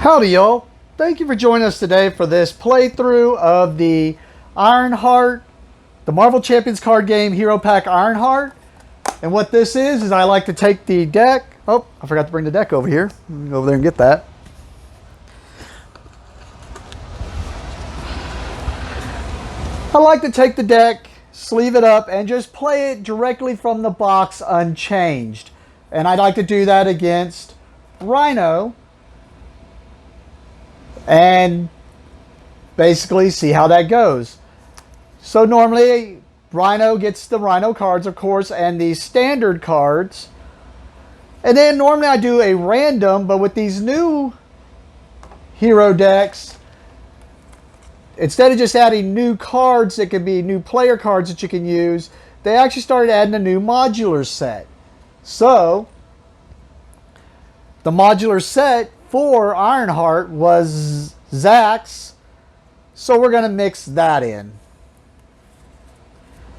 Howdy y'all, thank you for joining us today for this playthrough of the Ironheart, the Marvel Champions card game Hero Pack Ironheart. And what this is I like to take the deck, oh I forgot to bring the deck over here, go over there and get that. I like to take the deck, sleeve it up, and just play it directly from the box unchanged. And I like to do that against Rhino and basically see how that goes. So normally Rhino gets the Rhino cards, of course, and the standard cards. And then normally I do a random, but with these new hero decks, instead of just adding new cards that could be new player cards that you can use, they actually started adding a new modular set. So the modular set for Ironheart was Zach's, so we're going to mix that in.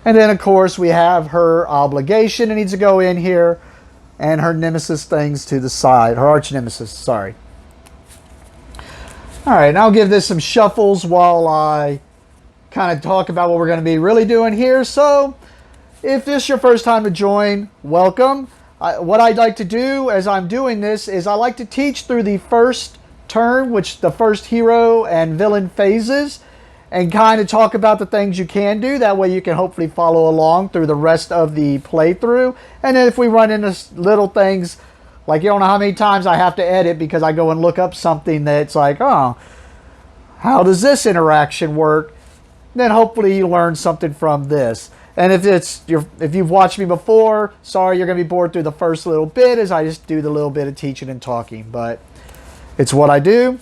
And then of course we have her obligation that needs to go in here, and her nemesis things to the side, her arch nemesis, sorry. Alright, now I'll give this some shuffles while I kind of talk about what we're going to be really doing here. So if this is your first time to join, welcome. What I'd like to do as I'm doing this is I like to teach through the first turn, which the first hero and villain phases, and kind of talk about the things you can do. That way you can hopefully follow along through the rest of the playthrough. And then if we run into little things, like you don't know how many times I have to edit because I go and look up something that's like, oh, how does this interaction work? Then hopefully you learn something from this. And if you've watched me before, sorry you're going to be bored through the first little bit as I just do the little bit of teaching and talking. But it's what I do.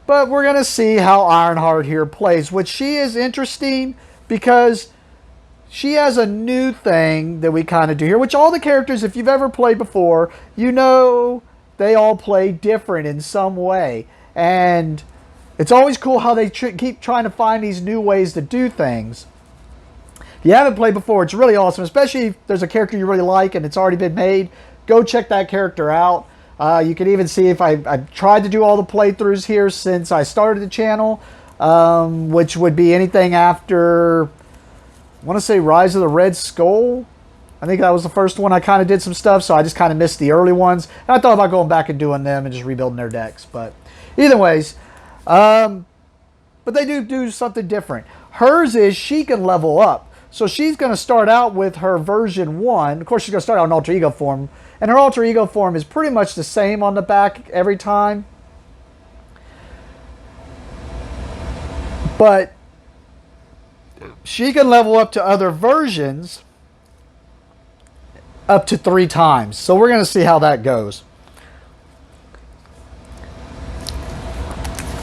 But we're going to see how Ironheart here plays, which she is interesting because she has a new thing that we kind of do here, which all the characters, if you've ever played before, you know they all play different in some way. And it's always cool how they keep trying to find these new ways to do things. If you haven't played before, it's really awesome, especially if there's a character you really like and it's already been made. Go check that character out. You can even see if I've tried to do all the playthroughs here since I started the channel, which would be anything after, I want to say Rise of the Red Skull. I think that was the first one I kind of did some stuff, so I just kind of missed the early ones. And I thought about going back and doing them and just rebuilding their decks. But either ways, but they do something different. Hers is she can level up. So she's going to start out with her version 1. Of course, she's going to start out in alter ego form. And her alter ego form is pretty much the same on the back every time. But she can level up to other versions up to 3 times. So we're going to see how that goes.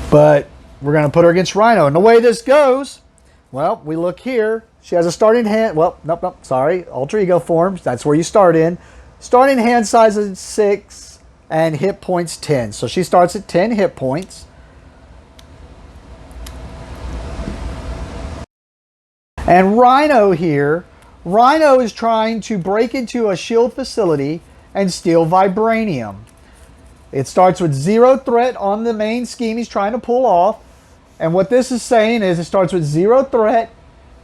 But we're going to put her against Rhino. And the way this goes, well, we look here. She has a starting hand. Well, nope, sorry. Alter ego forms. That's where you start in. Starting hand size is 6 and hit points 10. So she starts at 10 hit points. And Rhino here, Rhino is trying to break into a shield facility and steal vibranium. It starts with 0 threat on the main scheme he's trying to pull off. And what this is saying is it starts with 0 threat.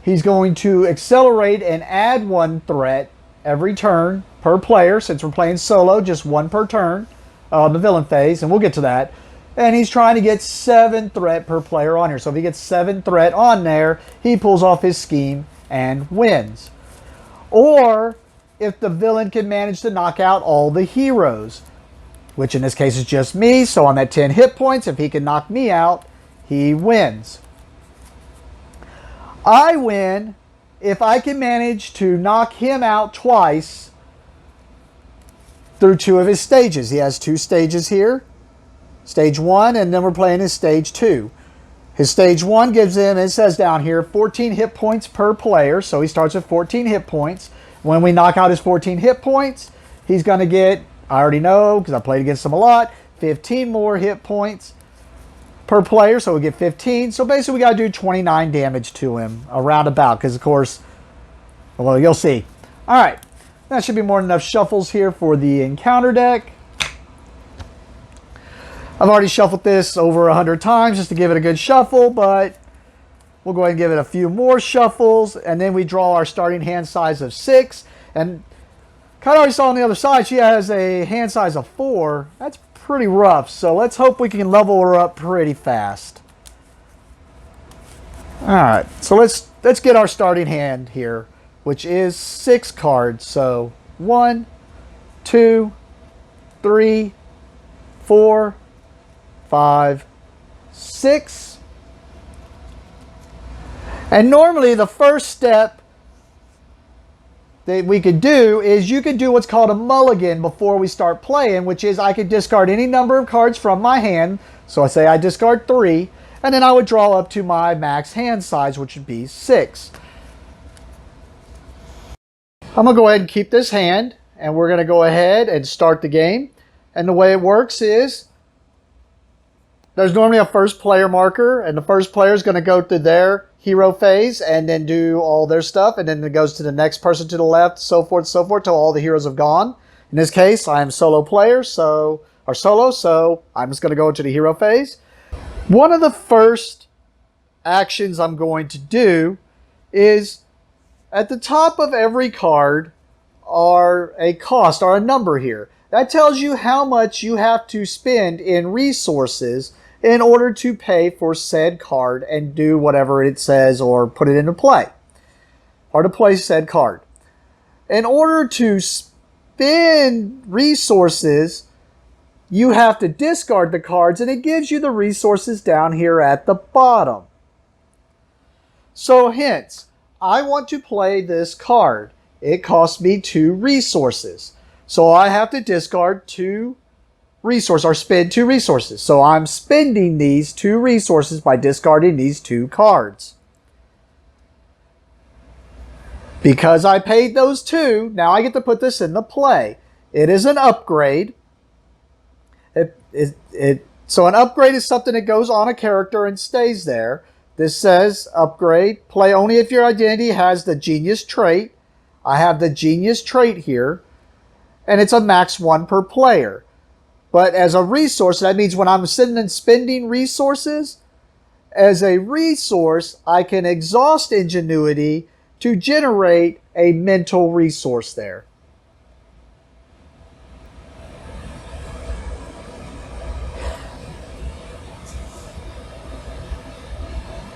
He's going to accelerate and add 1 threat every turn per player. Since we're playing solo, just 1 per turn on the villain phase, and we'll get to that. And he's trying to get 7 threat per player on here. So if he gets 7 threat on there, he pulls off his scheme and wins. Or if the villain can manage to knock out all the heroes, which in this case is just me, so I'm at 10 hit points. If he can knock me out, he wins. I win if I can manage to knock him out twice through 2 of his stages. He has 2 stages here. Stage 1, and then we're playing his stage 2. His stage 1 gives him, it says down here, 14 hit points per player. So he starts with 14 hit points. When we knock out his 14 hit points, he's going to get, I already know because I played against him a lot, 15 more hit points per player, so we get 15. So basically we got to do 29 damage to him around about, because of course, well, you'll see. All right, that should be more than enough shuffles here for the encounter deck. I've already shuffled this over 100 times just to give it a good shuffle, but we'll go ahead and give it a few more shuffles, and then we draw our starting hand size of 6. And kind of already saw on the other side, she has a hand size of 4. That's pretty rough, so let's hope we can level her up pretty fast. Alright, so let's get our starting hand here, which is 6 cards. So 1, 2, 3, 4, 5, 6. And normally the first step that we could do is you could do what's called a mulligan before we start playing, which is I could discard any number of cards from my hand. So I say I discard 3, and then I would draw up to my max hand size, which would be 6. I'm going to go ahead and keep this hand, and we're going to go ahead and start the game. And the way it works is there's normally a first player marker, and the first player is going to go through their hero phase and then do all their stuff, and then it goes to the next person to the left, so forth, till all the heroes have gone. In this case, I am solo player, so I'm just going to go into the hero phase. One of the first actions I'm going to do is at the top of every card are a cost or a number here. That tells you how much you have to spend in resources in order to pay for said card and do whatever it says or put it into play, or to play said card. In order to spend resources, you have to discard the cards, and it gives you the resources down here at the bottom. So hence, I want to play this card. It costs me 2 resources. So I have to discard 2 resources, or spend 2 resources. So I'm spending these 2 resources by discarding these 2 cards. Because I paid those 2, now I get to put this into play. It is an upgrade. So an upgrade is something that goes on a character and stays there. This says upgrade, play only if your identity has the genius trait. I have the genius trait here, and it's a max 1 per player. But as a resource, that means when I'm sitting and spending resources, as a resource, I can exhaust ingenuity to generate a mental resource there.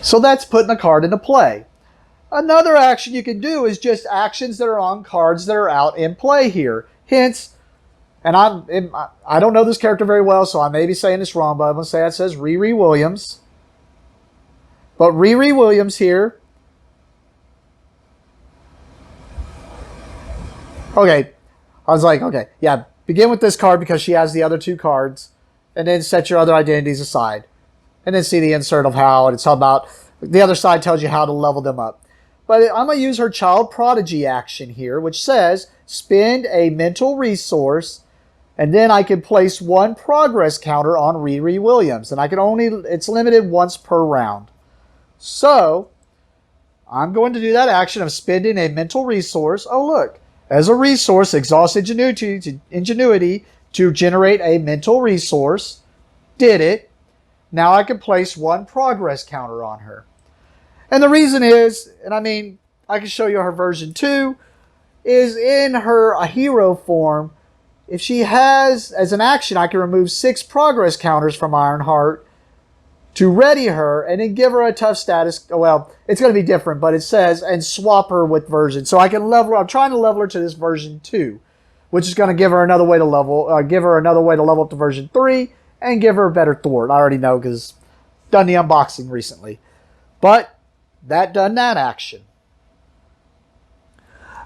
So that's putting a card into play. Another action you can do is just actions that are on cards that are out in play here. Hence, and I don't know this character very well, so I may be saying this wrong, but I'm going to say it says Riri Williams. But Riri Williams here. Okay, I was like, okay, yeah, begin with this card because she has the other 2 cards, and then set your other identities aside. And then see the insert of how it's all about. The other side tells you how to level them up. But I'm going to use her Child Prodigy action here, which says spend a mental resource, and then I can place 1 progress counter on Riri Williams. And it's limited once per round. So I'm going to do that action of spending a mental resource. Oh, look. As a resource, exhaust ingenuity to generate a mental resource. Did it. Now I can place 1 progress counter on her. And the reason is, and I mean, I can show you her version 2, is in her hero form, if she has, as an action, I can remove 6 progress counters from Ironheart to ready her and then give her a tough status. Well, it's going to be different, but it says, and swap her with version. So I can level her. I'm trying to level her to this version 2, which is going to give her another way to level up to version 3. And give her a better thwart. I already know because done the unboxing recently. But that done that action.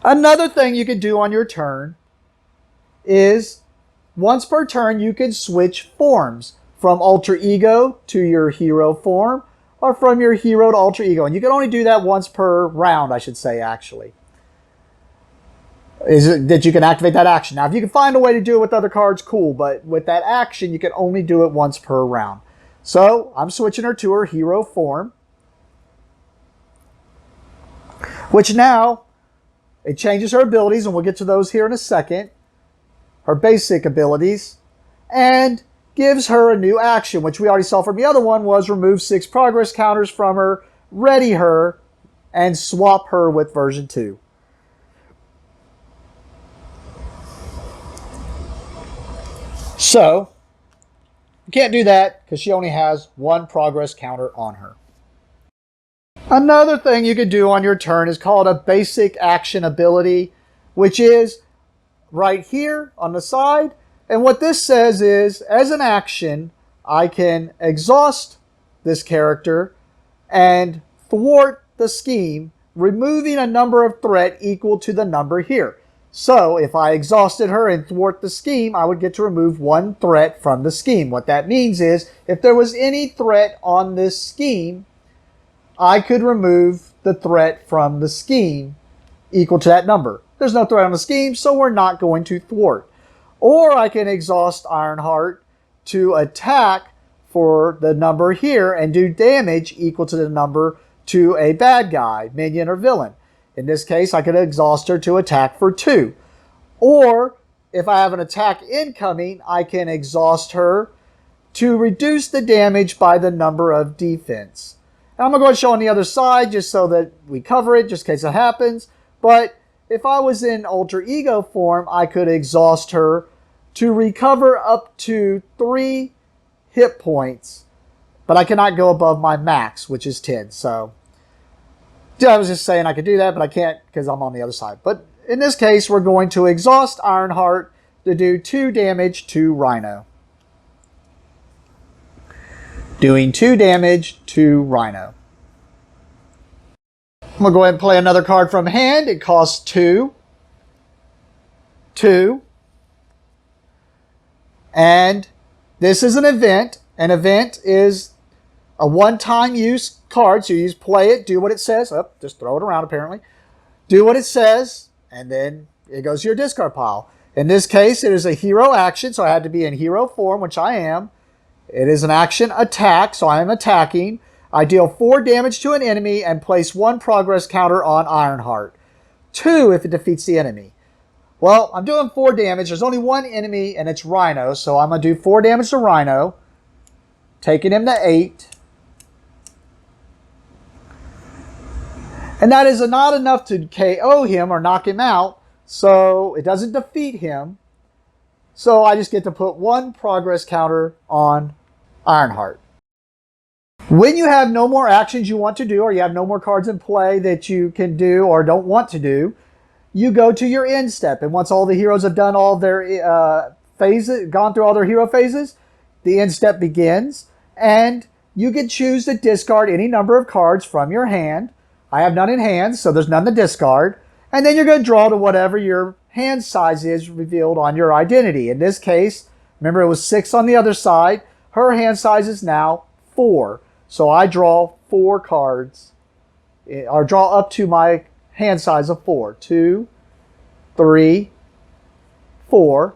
Another thing you can do on your turn is once per turn you can switch forms from alter ego to your hero form, or from your hero to alter ego. And you can only do that once per round, I should say, actually. Is it that you can activate that action. Now, if you can find a way to do it with other cards, cool. But with that action, you can only do it once per round. So, I'm switching her to her hero form. Which now, it changes her abilities, and we'll get to those here in a second. Her basic abilities. And gives her a new action, which we already saw from the other one was remove 6 progress counters from her, ready her, and swap her with version 2. So, you can't do that because she only has 1 progress counter on her. Another thing you can do on your turn is called a basic action ability, which is right here on the side. And what this says is, as an action, I can exhaust this character and thwart the scheme, removing a number of threat equal to the number here. So if I exhausted her and thwart the scheme, I would get to remove 1 threat from the scheme. What that means is, if there was any threat on this scheme, I could remove the threat from the scheme equal to that number. There's no threat on the scheme, so we're not going to thwart. Or I can exhaust Ironheart to attack for the number here and do damage equal to the number to a bad guy, minion, or villain. In this case, I could exhaust her to attack for 2. Or if I have an attack incoming, I can exhaust her to reduce the damage by the number of defense. And I'm going to go ahead and show on the other side just so that we cover it, just in case it happens. But if I was in alter ego form, I could exhaust her to recover up to 3 hit points. But I cannot go above my max, which is 10. So I was just saying I could do that, but I can't because I'm on the other side. But in this case, we're going to exhaust Ironheart to do 2 damage to Rhino. Doing 2 damage to Rhino. I'm going to go ahead and play another card from hand. It costs 2. 2. And this is an event. An event is a one-time use card. So you play it, do what it says. Oh, just throw it around apparently. Do what it says, and then it goes to your discard pile. In this case, it is a hero action, so I had to be in hero form, which I am. It is an action attack, so I am attacking. I deal 4 damage to an enemy and place 1 progress counter on Ironheart. 2 if it defeats the enemy. Well, I'm doing 4 damage. There's only 1 enemy, and it's Rhino, so I'm going to do 4 damage to Rhino, taking him to 8. And that is not enough to KO him or knock him out, so it doesn't defeat him. So I just get to put 1 progress counter on Ironheart. When you have no more actions you want to do, or you have no more cards in play that you can do or don't want to do, you go to your end step. And once all the heroes have done all their phases, gone through all their hero phases, the end step begins. And you can choose to discard any number of cards from your hand. I have none in hand, so there's none to discard. And then you're going to draw to whatever your hand size is revealed on your identity. In this case, remember it was 6 on the other side. Her hand size is now 4. So I draw 4 cards, or draw up to my hand size of 4. 2, 3, 4.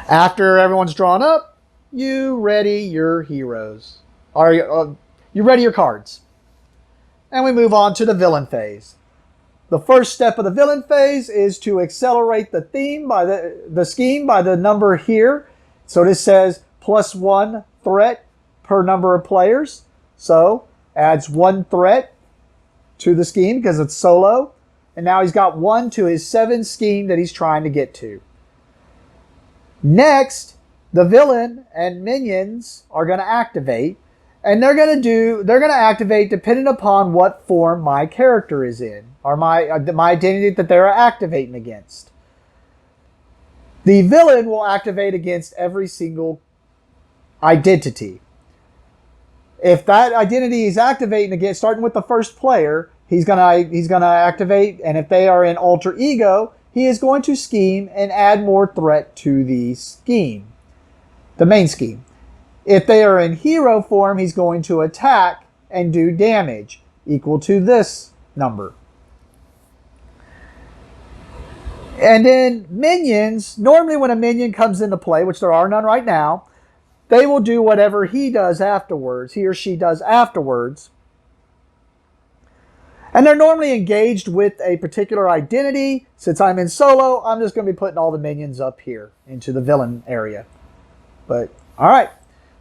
After everyone's drawn up, you ready your heroes. Or you ready your cards. And we move on to the villain phase. The first step of the villain phase is to accelerate the theme by the scheme by the number here. So this says +1 threat per number of players. So adds 1 threat to the scheme because it's solo. And now he's got 1 to his 7 scheme that he's trying to get to. Next, the villain and minions are going to activate. And they're going to activate depending upon what form my character is in, or my identity that they're activating against. The villain will activate against every single identity. If that identity is activating against, starting with the first player, he's gonna activate, and if they are in alter ego, he is going to scheme and add more threat to the scheme, the main scheme. If they are in hero form, he's going to attack and do damage equal to this number. And then minions, normally when a minion comes into play, which there are none right now, they will do whatever he does afterwards, he or she does afterwards. And they're normally engaged with a particular identity. Since I'm in solo, I'm just going to be putting all the minions up here into the villain area. But, alright.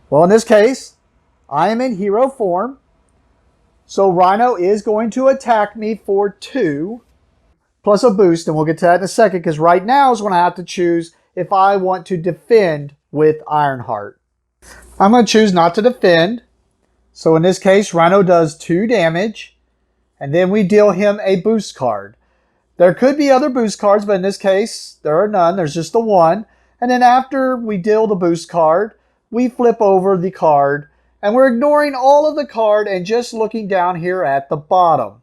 Well, in this case, I am in hero form. So Rhino is going to attack me for 2 plus a boost. And we'll get to that in a second, because right now is when I have to choose if I want to defend with Ironheart. I'm going to choose not to defend. So in this case, Rhino does 2 damage. And then we deal him a boost card. There could be other boost cards, but in this case, there are none. There's just the one. And then after we deal the boost card, we flip over the card. And we're ignoring all of the card and just looking down here at the bottom.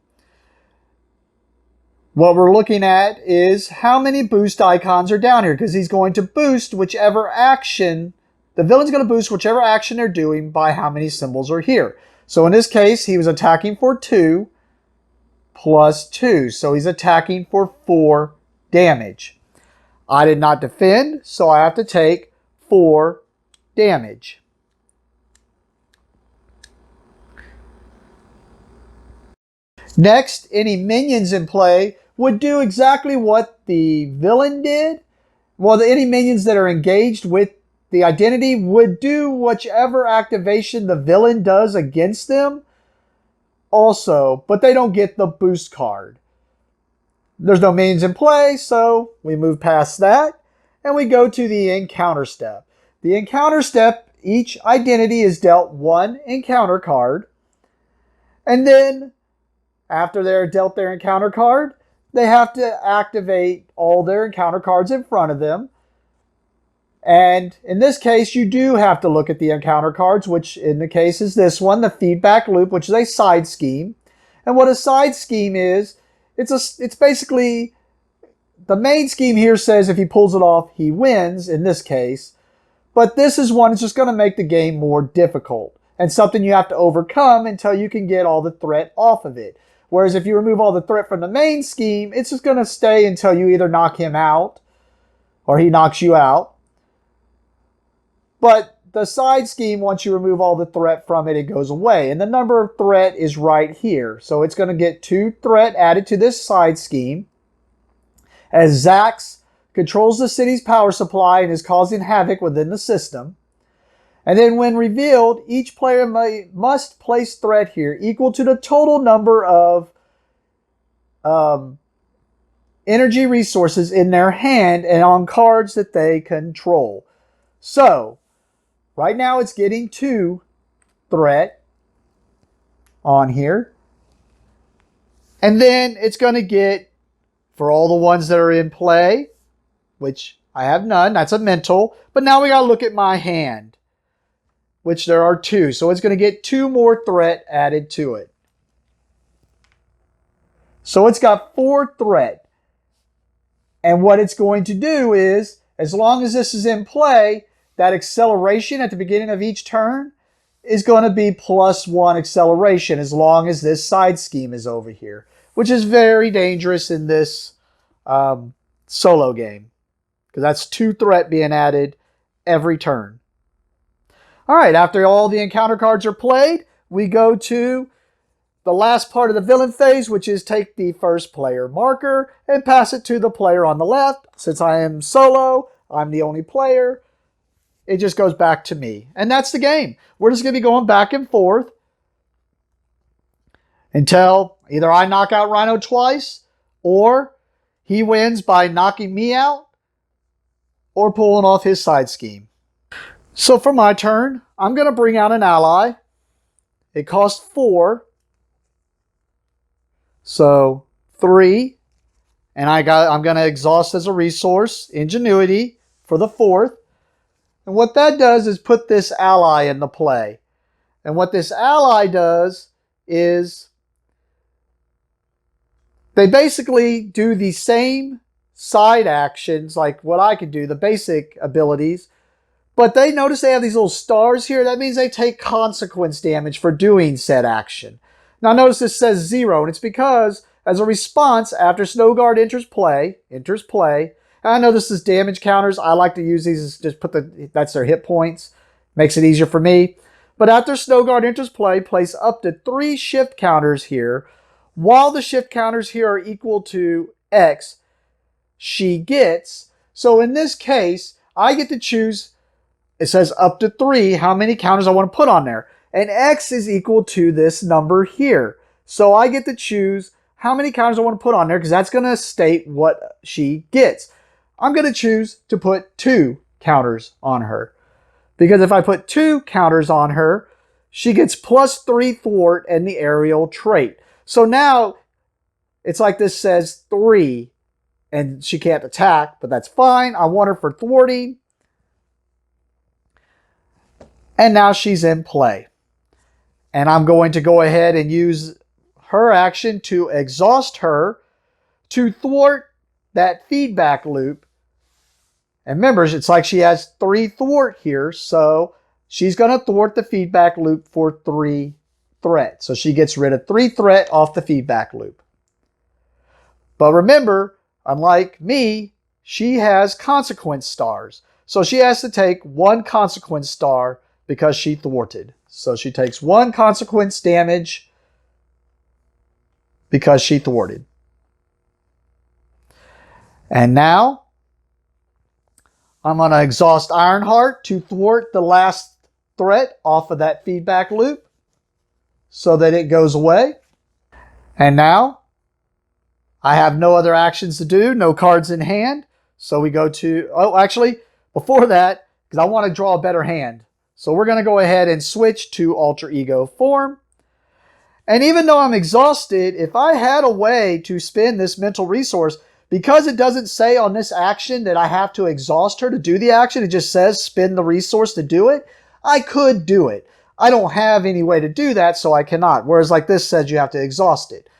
What we're looking at is how many boost icons are down here, because he's going to boost whichever action, the villain's going to boost whichever action they're doing by how many symbols are here. So in this case, he was attacking for 2 plus 2. So he's attacking for 4 damage. I did not defend, so I have to take 4 damage. Next, any minions in play would do exactly what the villain did. Well, any minions that are engaged with the identity would do whichever activation the villain does against them also, but they don't get the boost card. There's no minions in play, so we move past that, and we go to the encounter step. The encounter step, each identity is dealt 1 encounter card, and then after they're dealt their encounter card, they have to activate all their encounter cards in front of them. And in this case, you do have to look at the encounter cards, which in the case is this one, the feedback loop, which is a side scheme. And what a side scheme is, it's basically, the main scheme here says if he pulls it off, he wins in this case. But this is one that's just going to make the game more difficult and something you have to overcome until you can get all the threat off of it. Whereas if you remove all the threat from the main scheme, it's just going to stay until you either knock him out or he knocks you out. But the side scheme, once you remove all the threat from it, it goes away. And the number of threat is right here. So it's going to get 2 threat added to this side scheme. As Zax controls the city's power supply and is causing havoc within the system. And then when revealed, each player must place threat here equal to the total number of energy resources in their hand and on cards that they control. So, right now it's getting 2 threat on here. And then it's going to get, for all the ones that are in play, which I have none, that's a mental. But now we got to look at my hand, which there are 2. So it's going to get 2 more threat added to it. So it's got 4 threat. And what it's going to do is, as long as this is in play, that acceleration at the beginning of each turn is going to be +1 acceleration as long as this side scheme is over here, which is very dangerous in this solo game, because that's 2 threat being added every turn. All right, after all the encounter cards are played, we go to the last part of the villain phase, which is take the first player marker and pass it to the player on the left. Since I am solo, I'm the only player, it just goes back to me. And that's the game. We're just going to be going back and forth until either I knock out Rhino twice, or he wins by knocking me out, or pulling off his side scheme. So for my turn, I'm going to bring out an ally. It costs 4. So 3. And I'm going to exhaust as a resource, Ingenuity, for the 4th. And what that does is put this ally into play. And what this ally does is they basically do the same side actions like what I could do, the basic abilities, but they notice they have these little stars here. That means they take consequence damage for doing said action. Now notice this says 0, and it's because as a response after Snowguard enters play, and I know this is damage counters. I like to use these as just that's their hit points. Makes it easier for me. But after Snowguard enters play, place up to 3 shift counters here. while the shift counters here are equal to X, she gets. So in this case, I get to choose, it says up to 3, how many counters I want to put on there. And X is equal to this number here. So I get to choose how many counters I want to put on there because that's going to state what she gets. I'm going to choose to put 2 counters on her. Because if I put 2 counters on her, she gets plus 3 thwart and the aerial trait. So now it's like this says 3 and she can't attack, but that's fine. I want her for thwarting. And now she's in play. And I'm going to go ahead and use her action to exhaust her to thwart that feedback loop. And remember, it's like she has 3 thwart here, so she's going to thwart the feedback loop for 3 threat. So she gets rid of 3 threat off the feedback loop. But remember, unlike me, she has consequence stars. So she has to take 1 consequence star because she thwarted. So she takes 1 consequence damage because she thwarted. And now I'm going to exhaust Ironheart to thwart the last threat off of that feedback loop so that it goes away. And now I have no other actions to do, no cards in hand. So we go to, oh, actually, before that, because I want to draw a better hand. So we're going to go ahead and switch to alter ego form. And even though I'm exhausted, if I had a way to spend this mental resource, because it doesn't say on this action that I have to exhaust her to do the action, it just says spend the resource to do it, I could do it. I don't have any way to do that, so I cannot. Whereas like this says you have to exhaust it.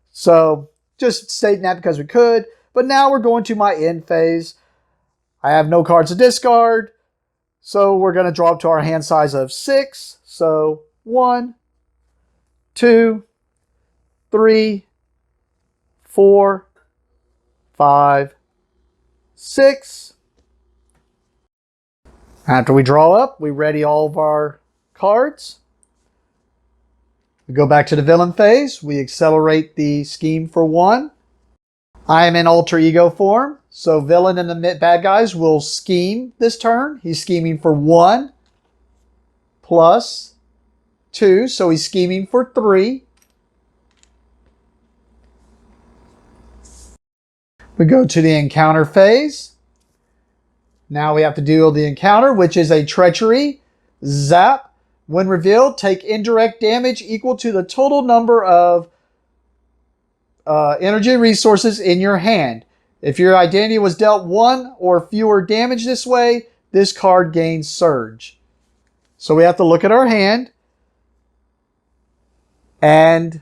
So just stating that because we could. But now we're going to my end phase. I have no cards to discard. So we're going to draw up to our hand size of 6. So 1, 2, 3, 4, 5, 6. After we draw up, we ready all of our cards. We go back to the villain phase. We accelerate the scheme for 1. I am in alter ego form. So villain and the bad guys will scheme this turn. He's scheming for 1 plus 2. So he's scheming for 3. We go to the encounter phase. Now we have to deal with the encounter, which is a treachery. Zap. When revealed, take indirect damage equal to the total number of energy resources in your hand. If your identity was dealt 1 or fewer damage this way, this card gains surge. So we have to look at our hand. And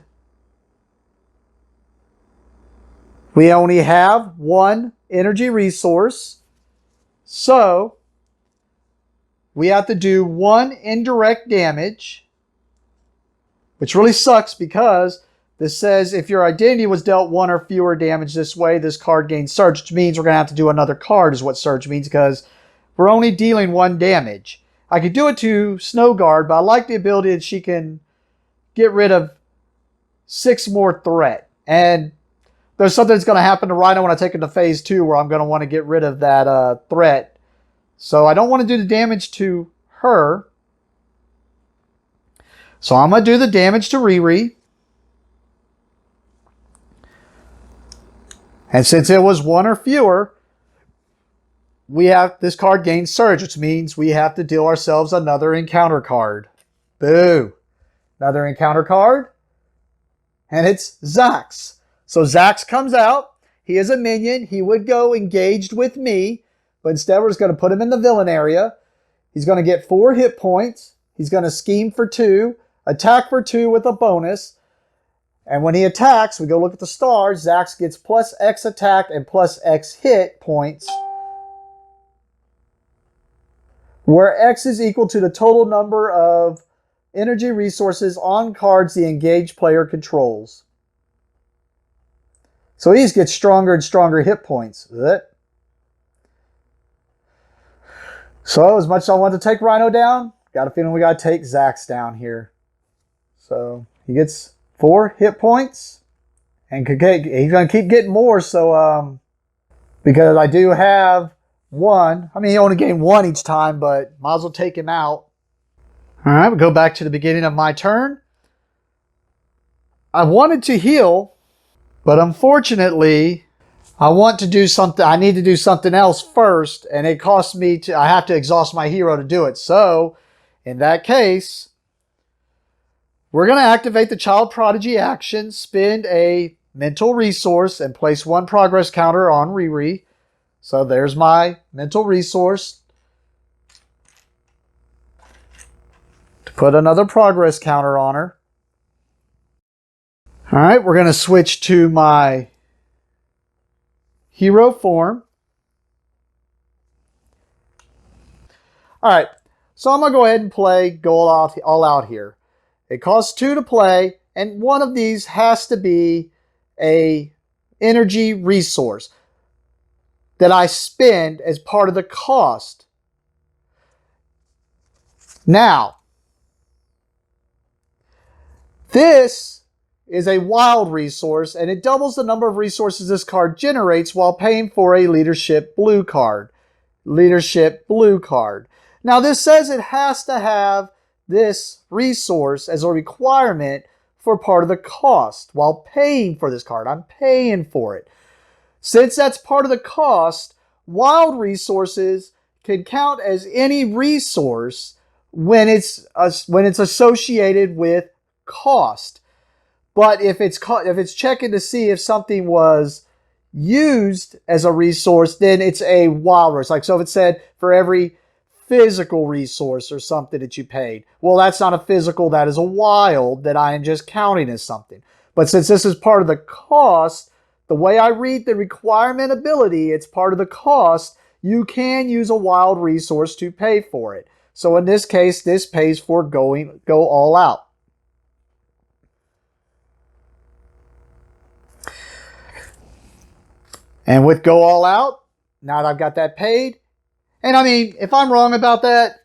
we only have 1 energy resource. So we have to do 1 indirect damage, which really sucks because this says if your identity was dealt 1 or fewer damage this way, this card gains surge, which means we're going to have to do another card is what surge means because we're only dealing 1 damage. I could do it to Snow Guard, but I like the ability that she can get rid of 6 more threat. And there's something that's going to happen to Rhino when I take him to phase 2 where I'm going to want to get rid of that threat. So I don't want to do the damage to her. So I'm going to do the damage to Riri. And since it was 1 or fewer, we have this card gains surge, which means we have to deal ourselves another encounter card. Boo. Another encounter card. And it's Zax. So Zax comes out. He is a minion. He would go engaged with me. But instead we're just going to put him in the villain area. He's going to get 4 hit points. He's going to scheme for 2. Attack for 2 with a bonus. And when he attacks, we go look at the stars. Zax gets plus X attack and plus X hit points. Where X is equal to the total number of energy resources on cards the engaged player controls. So he gets stronger and stronger hit points. So as much as I want to take Rhino down, got a feeling we got to take Zax down here. So he gets 4 hit points. And he's going to keep getting more. So, because I do have one. I mean, he only gained one each time, but might as well take him out. All right, we'll go back to the beginning of my turn. I wanted to heal, but unfortunately, I want to do something. I need to do something else first, and it costs me to. I have to exhaust my hero to do it. So, in that case, we're going to activate the Child Prodigy action, spend a mental resource, and place one progress counter on Riri. So there's my mental resource to put another progress counter on her. All right, we're going to switch to my hero form. All right, so I'm going to go ahead and go all out here. It costs 2 to play, and one of these has to be a energy resource that I spend as part of the cost. Now, this is a wild resource, and it doubles the number of resources this card generates while paying for a leadership blue card. Leadership blue card. Now, this says it has to have this resource as a requirement for part of the cost while paying for this card. I'm paying for it. Since that's part of the cost, wild resources can count as any resource when it's associated with cost. But if it's checking to see if something was used as a resource, then it's a wild resource. Like, so if it said for every physical resource or something that you paid, well, that's not a physical, that is a wild that I am just counting as something. But since this is part of the cost, the way I read the requirement ability, it's part of the cost, you can use a wild resource to pay for it. So in this case, this pays for go all out. And with go all out, now that I've got that paid, and I mean, if I'm wrong about that,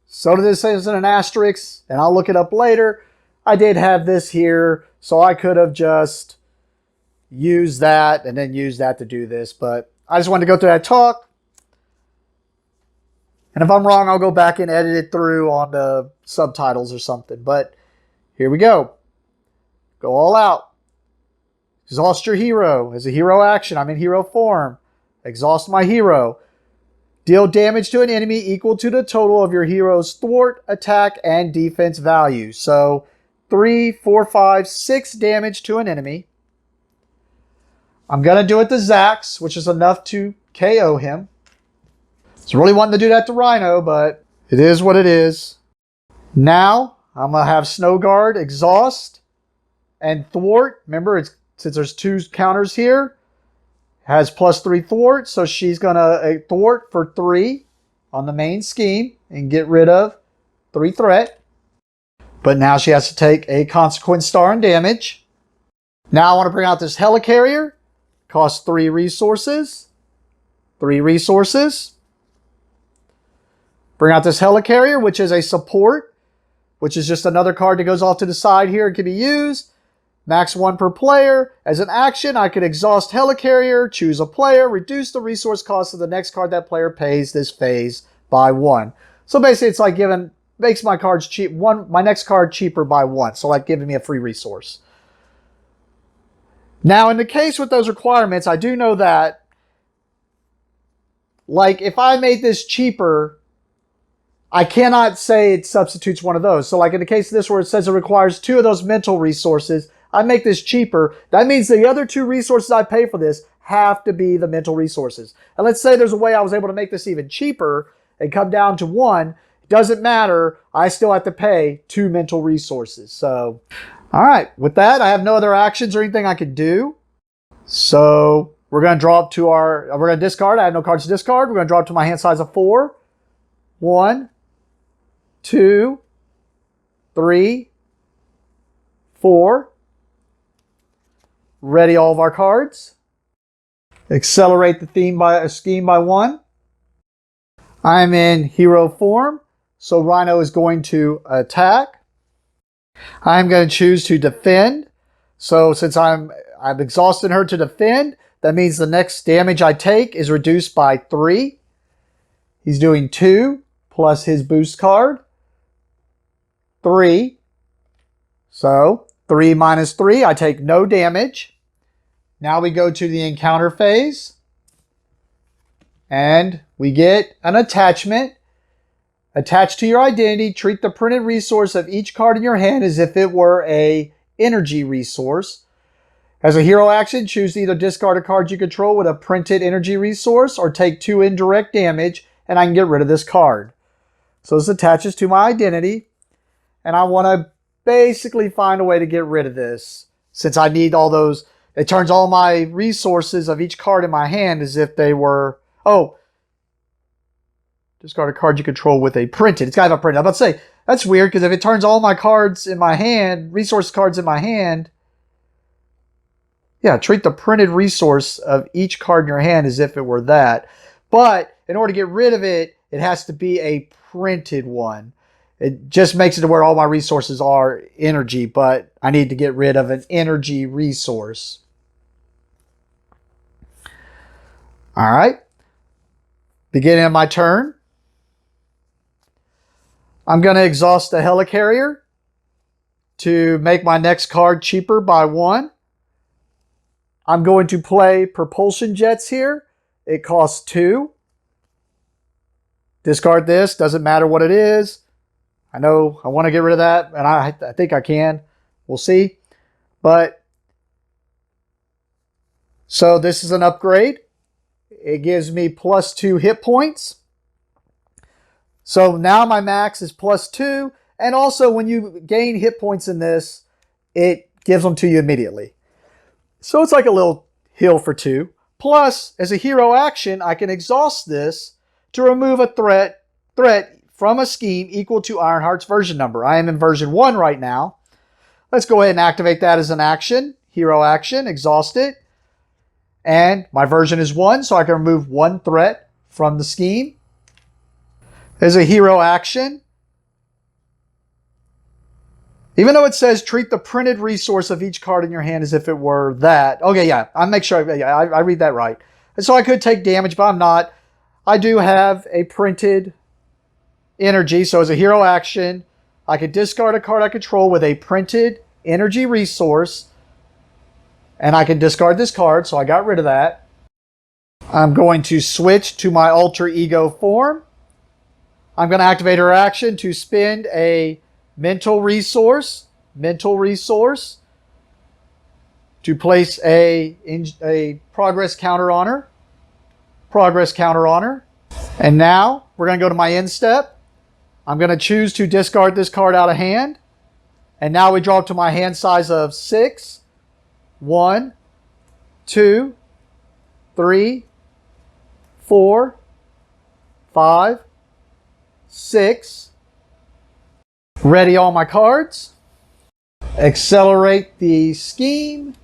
so this isn't an asterisk, and I'll look it up later. I did have this here, so I could have just used that and then used that to do this, but I just wanted to go through that talk. And if I'm wrong, I'll go back and edit it through on the subtitles or something. But here we go. Go all out. Exhaust your hero. As a hero action, I'm in hero form. Exhaust my hero. Deal damage to an enemy equal to the total of your hero's thwart, attack, and defense value. So 3, 4, 5, 6 damage to an enemy. I'm going to do it to Zax, which is enough to KO him. I was really wanting to do that to Rhino, but it is what it is. Now, I'm going to have Snow Guard, Exhaust, and Thwart. Remember, since there's 2 counters here, has +3 Thwart, so she's going to Thwart for 3 on the main scheme and get rid of 3 threat. But now she has to take a Consequence Star and damage. Now I want to bring out this Helicarrier. Costs 3 resources. 3 resources. Bring out this Helicarrier, which is a support, which is just another card that goes off to the side here and can be used. Max 1 per player. As an action, I could exhaust Helicarrier, choose a player, reduce the resource cost of the next card that player pays this phase by 1. So basically, it's like makes my cards cheap. My next card cheaper by 1. So like giving me a free resource. Now, in the case with those requirements, I do know that, like, if I made this cheaper, I cannot say it substitutes one of those. So like in the case of this where it says it requires 2 of those mental resources, I make this cheaper. That means the other 2 resources I pay for this have to be the mental resources. And let's say there's a way I was able to make this even cheaper and come down to 1. It doesn't matter. I still have to pay 2 mental resources. So, all right. With that, I have no other actions or anything I can do. So we're going to draw up to we're going to discard. I have no cards to discard. We're going to draw up to my hand size of 4. 1, 2, 3, 4. Ready all of our cards. Accelerate the scheme by 1. I'm in hero form, so Rhino is going to attack. I'm going to choose to defend. So since I've exhausted her to defend, that means the next damage I take is reduced by 3. He's doing 2 plus his boost card. 3. So 3 minus 3, I take no damage. Now we go to the encounter phase. And we get an attachment. Attached to your identity, treat the printed resource of each card in your hand as if it were a energy resource. As a hero action, choose to either discard a card you control with a printed energy resource or take 2 indirect damage, and I can get rid of this card. So this attaches to my identity, and I want to basically find a way to get rid of this. Since I need all those, it turns all my resources of each card in my hand as if they were, discard a card you control with a printed. It's got to have a printed. I'm about to say, that's weird, because if it turns all my cards in my hand, resource cards in my hand, yeah, treat the printed resource of each card in your hand as if it were that. But in order to get rid of it, it has to be a printed one. It just makes it to where all my resources are energy, but I need to get rid of an energy resource. All right. Beginning of my turn. I'm going to exhaust the Helicarrier to make my next card cheaper by 1. I'm going to play Propulsion Jets here. It costs 2. Discard this. Doesn't matter what it is. I know I want to get rid of that, and I think I can. We'll see. But, so this is an upgrade. It gives me plus 2 hit points. So now my max is plus 2. And also when you gain hit points in this, it gives them to you immediately. So it's like a little heal for 2. Plus, as a hero action, I can exhaust this to remove a threat from a scheme equal to Ironheart's version number. I am in version 1 right now. Let's go ahead and activate that as an action. Hero action, exhaust it. And my version is 1, so I can remove 1 threat from the scheme. As a hero action, even though it says treat the printed resource of each card in your hand as if it were that. Okay, yeah, I make sure I read that right. And so I could take damage, but I'm not. I do have a printed energy. So as a hero action, I could discard a card I control with a printed energy resource. And I can discard this card, so I got rid of that. I'm going to switch to my alter ego form. I'm going to activate her action to spend a mental resource to place a progress counter on her. And now we're going to go to my end step. I'm going to choose to discard this card out of hand. And now we draw up to my hand size of 6. 1, 2, 3, 4, 5, 6. Ready all my cards. Accelerate the scheme.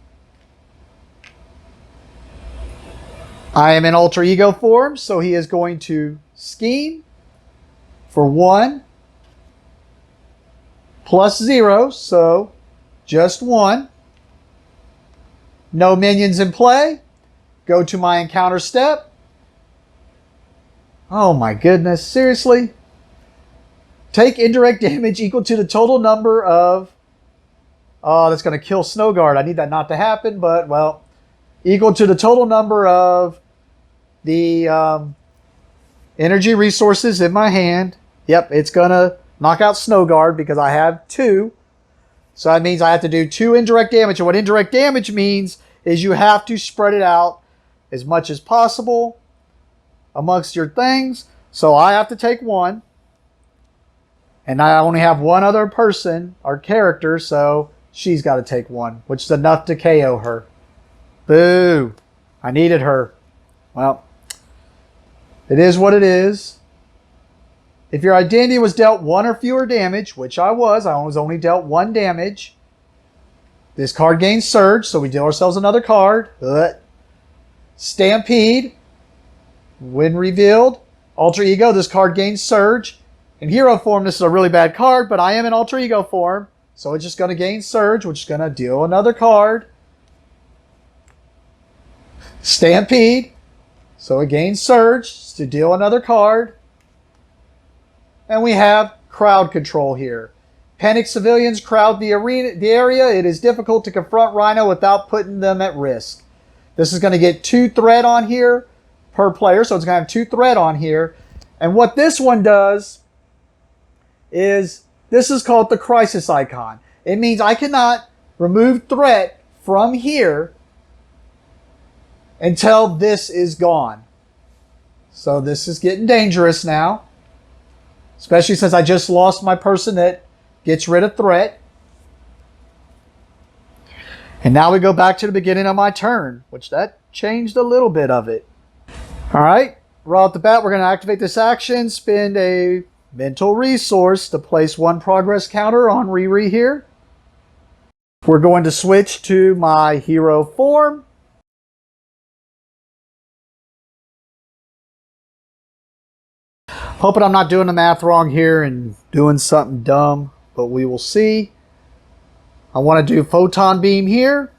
I am in alter ego form, so he is going to scheme for 1 plus 0, so just 1. No minions in play. Go to my encounter step. Oh my goodness, seriously? Take indirect damage equal to the total number of... Oh, that's going to kill Snowguard. I need that not to happen, but, well, equal to the total number of the energy resources in my hand. Yep, it's going to knock out Snowguard because I have 2. So that means I have to do 2 indirect damage. And what indirect damage means is you have to spread it out as much as possible amongst your things. So I have to take 1. And I only have 1 other person or character, so she's got to take 1, which is enough to KO her. Boo. I needed her. Well, it is what it is. If your identity was dealt 1 or fewer damage, which I was only dealt 1 damage. This card gains Surge, so we deal ourselves another card. Stampede. When revealed. Alter Ego, this card gains Surge. In hero form, this is a really bad card, but I am in alter ego form. So it's just going to gain Surge, which is going to deal another card. Stampede. So it gains Surge to deal another card. And we have Crowd Control here. Panicked civilians crowd the area. It is difficult to confront Rhino without putting them at risk. This is going to get 2 threat on here per player. So it's going to have 2 threat on here. And what this one does is, this is called the crisis icon. It means I cannot remove threat from here until this is gone. So this is getting dangerous now. Especially since I just lost my person that gets rid of threat. And now we go back to the beginning of my turn, which that changed a little bit of it. Alright, right off the bat, we're going to activate this action, spend a mental resource to place 1 progress counter on Riri here. We're going to switch to my hero form. Hoping I'm not doing the math wrong here and doing something dumb, but we will see. I want to do Photon Beam here.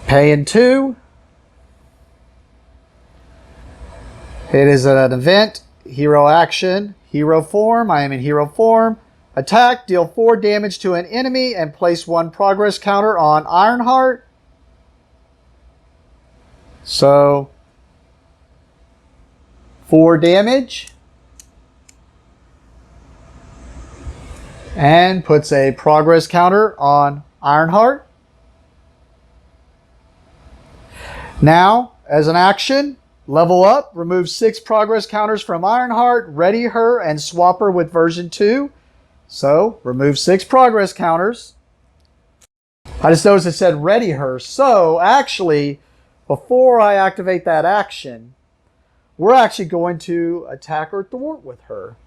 Paying 2. It is an event, hero action, hero form. I am in hero form. Attack, deal 4 damage to an enemy and place 1 progress counter on Ironheart. So 4 damage. And puts a progress counter on Ironheart. Now, as an action, level up, remove 6 progress counters from Ironheart, ready her, and swap her with version 2. So, remove 6 progress counters. I just noticed it said ready her. So, actually, before I activate that action, we're actually going to attack or thwart with her.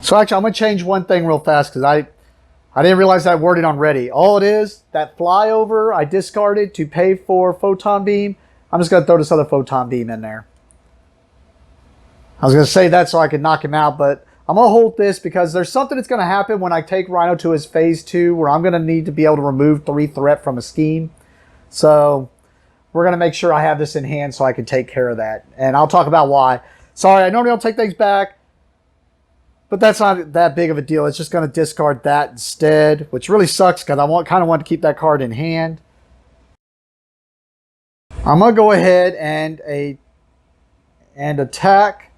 So actually, I'm going to change one thing real fast because I didn't realize that wording on ready. All it is, that flyover I discarded to pay for Photon Beam. I'm just going to throw this other Photon Beam in there. I was going to say that so I could knock him out, but I'm going to hold this because there's something that's going to happen when I take Rhino to his phase 2 where I'm going to need to be able to remove 3 threat from a scheme. So we're going to make sure I have this in hand so I can take care of that. And I'll talk about why. Sorry, I normally don't take things back. But that's not that big of a deal. It's just going to discard that instead, which really sucks because I kind of want to keep that card in hand. I'm going to go ahead and attack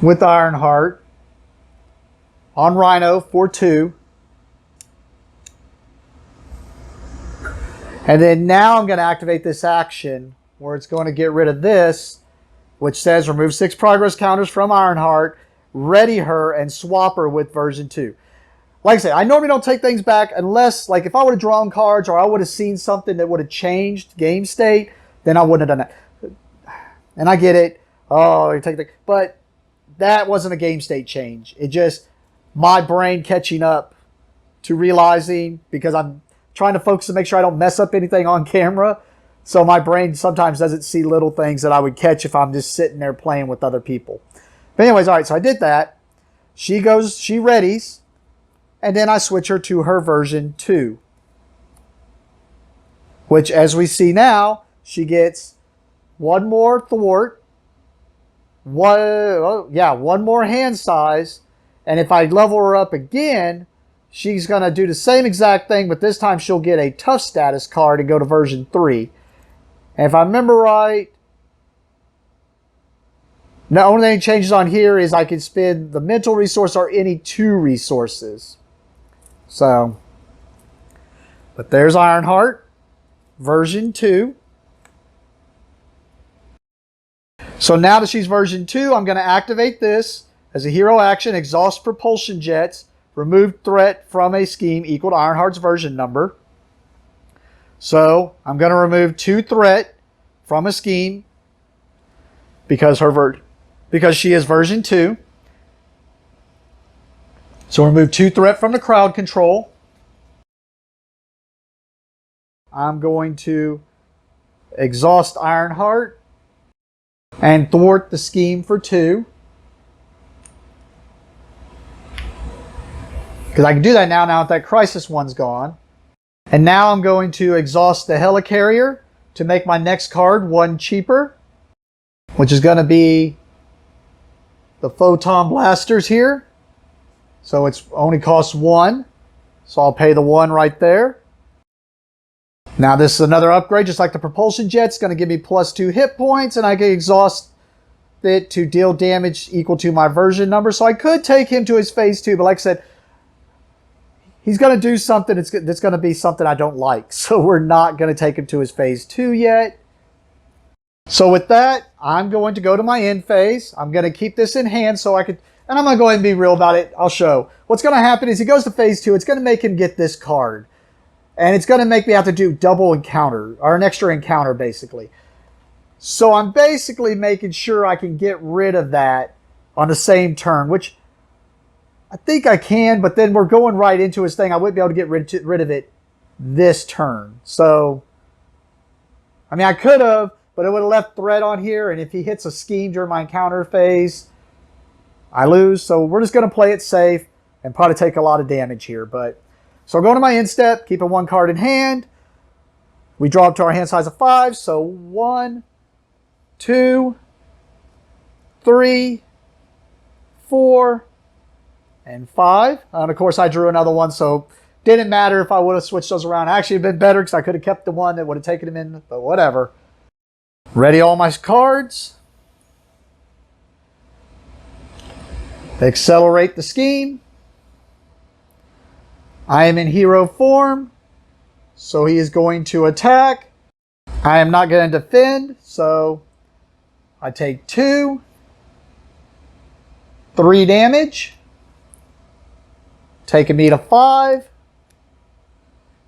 with Ironheart on Rhino for 2. And then now I'm going to activate this action where it's going to get rid of this, which says remove 6 progress counters from Ironheart, ready her, and swap her with version 2. Like I said, I normally don't take things back unless, like, if I would have drawn cards or I would have seen something that would have changed game state, then I wouldn't have done that. And I get it. Oh, you take the... But that wasn't a game state change. It just, my brain catching up to realizing, because I'm trying to focus to make sure I don't mess up anything on camera. So my brain sometimes doesn't see little things that I would catch if I'm just sitting there playing with other people. But anyways, all right, so I did that. She readies, and then I switch her to her version 2. Which, as we see now, she gets 1 more thwart, one more hand size, and if I level her up again, she's going to do the same exact thing, but this time she'll get a tough status card and go to version 3. And if I remember right, the only thing that changes on here is I can spend the mental resource or any 2 resources. So, but there's Ironheart, version 2. So now that she's version 2, I'm going to activate this as a hero action, exhaust propulsion jets, remove threat from a scheme equal to Ironheart's version number. So I'm going to remove 2 threat from a scheme because she is version 2. So remove 2 threat from the crowd control. I'm going to exhaust Ironheart and thwart the scheme for 2. Because I can do that now that that crisis one's gone. And now I'm going to exhaust the helicarrier to make my next card 1 cheaper, which is going to be the photon blasters here. So it's only costs 1. So I'll pay the 1 right there. Now this is another upgrade, just like the propulsion jet. It's going to give me +2 hit points, and I can exhaust it to deal damage equal to my version number. So I could take him to his phase 2, but like I said, he's going to do something that's going to be something I don't like. So we're not going to take him to his phase 2 yet. So with that, I'm going to go to my end phase. I'm going to keep this in hand so I could, and I'm going to go ahead and be real about it. I'll show. What's going to happen is he goes to phase 2. It's going to make him get this card. And it's going to make me have to do double encounter, or an extra encounter, basically. So I'm basically making sure I can get rid of that on the same turn, which I think I can, but then we're going right into his thing. I wouldn't be able to get rid of it this turn. So, I mean, I could have, but it would have left threat on here, and if he hits a scheme during my encounter phase, I lose. So we're just going to play it safe and probably take a lot of damage here, but... So I'm going to my end step, keeping 1 card in hand. We draw up to our hand size of 5. So 1, 2, 3, 4, and 5. And of course I drew another one, so didn't matter if I would have switched those around. Actually, it'd been better because I could have kept the one that would have taken him in, but whatever. Ready all my cards. Accelerate the scheme. I am in hero form, so he is going to attack. I am not going to defend, so I take 2, 3 damage, taking me to 5.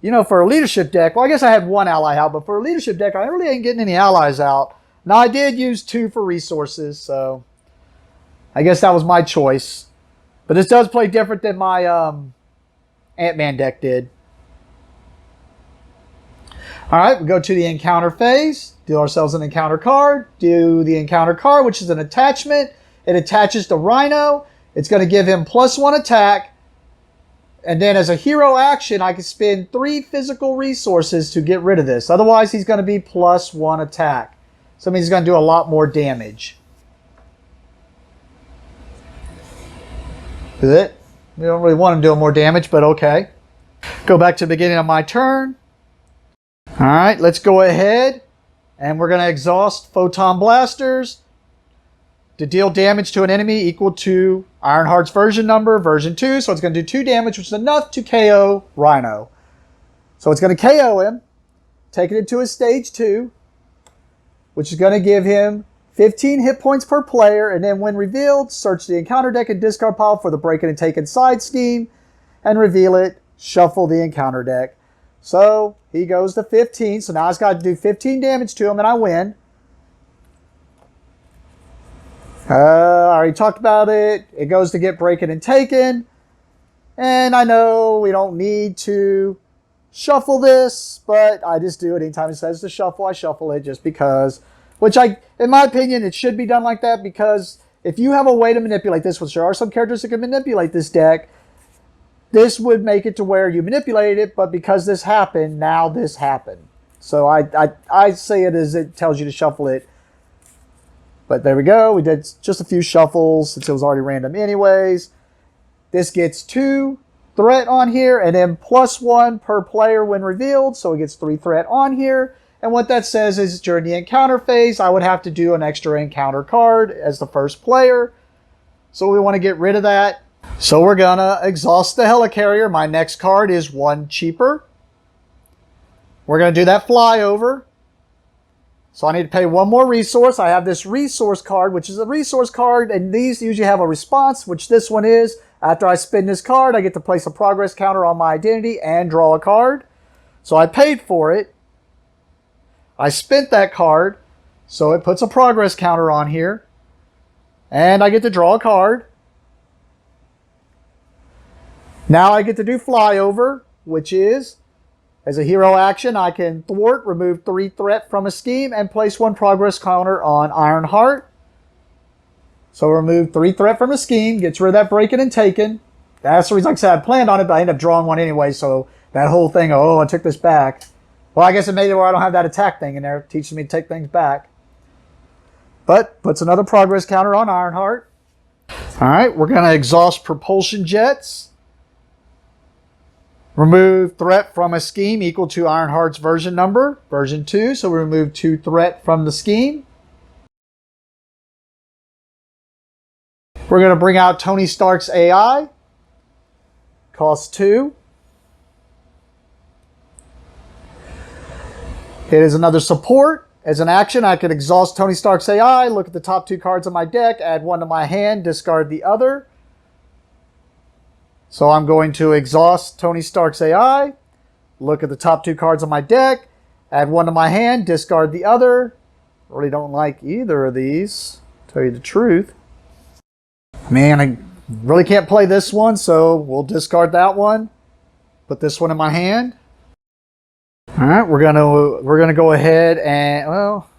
You know, for a leadership deck, well, I guess I had 1 ally out, but for a leadership deck, I really ain't getting any allies out. Now, I did use 2 for resources, so I guess that was my choice. But this does play different than my Ant-Man deck did. Alright, we go to the encounter phase. Deal ourselves an encounter card. Do the encounter card, which is an attachment. It attaches to Rhino. It's going to give him +1 attack. And then as a hero action, I can spend 3 physical resources to get rid of this. Otherwise, he's going to be +1 attack. So that means he's going to do a lot more damage. Is it? We don't really want him doing more damage, but okay. Go back to the beginning of my turn. Alright, let's go ahead. And we're going to exhaust Photon Blasters to deal damage to an enemy equal to Ironheart's version number, version 2. So it's going to do 2 damage, which is enough to KO Rhino. So it's going to KO him, taking it to his stage 2, which is going to give him 15 hit points per player, and then when revealed, search the encounter deck and discard pile for the break-in and take inside scheme, and reveal it, shuffle the encounter deck. So he goes to 15, so now I've got to do 15 damage to him, and I win. I already talked about it. It goes to get break-in and taken, and I know we don't need to shuffle this, but I just do it anytime it says to shuffle, I shuffle it just because... Which, in my opinion, it should be done like that, because if you have a way to manipulate this, which there are some characters that can manipulate this deck, this would make it to where you manipulate it, but because this happened, now this happened. So I say it as it tells you to shuffle it. But there we go. We did just a few shuffles since it was already random anyways. This gets 2 threat on here, and then +1 per player when revealed, so it gets 3 threat on here. And what that says is during the encounter phase, I would have to do an extra encounter card as the first player. So we want to get rid of that. So we're going to exhaust the helicarrier. My next card is 1 cheaper. We're going to do that flyover. So I need to pay 1 more resource. I have this resource card, which is a resource card, and these usually have a response, which this one is. After I spin this card, I get to place a progress counter on my identity and draw a card. So I paid for it. I spent that card, so it puts a progress counter on here. And I get to draw a card. Now I get to do flyover, which is As a hero action, I can thwart, remove 3 threat from a scheme, and place 1 progress counter on Ironheart. So remove 3 threat from a scheme, gets rid of that breaking and taken. That's the reason, like I said, I planned on it, but I ended up drawing one anyway, so that whole thing, oh, I took this back. Well, I guess it made it where I don't have that attack thing in there. It teaches me to take things back. But puts another progress counter on Ironheart. All right, we're going to exhaust propulsion jets. Remove threat from a scheme equal to Ironheart's version number, version 2. So we remove 2 threat from the scheme. We're going to bring out Tony Stark's AI. Cost 2. It is another support. As an action, I could exhaust Tony Stark's AI, look at the top 2 cards on my deck, add 1 to my hand, discard the other. So I'm going to exhaust Tony Stark's AI, look at the top 2 cards on my deck, add 1 to my hand, discard the other. Really don't like either of these, to tell you the truth. Man, I really can't play this one, so we'll discard that one. Put this one in my hand. All right, we're gonna go ahead and, well,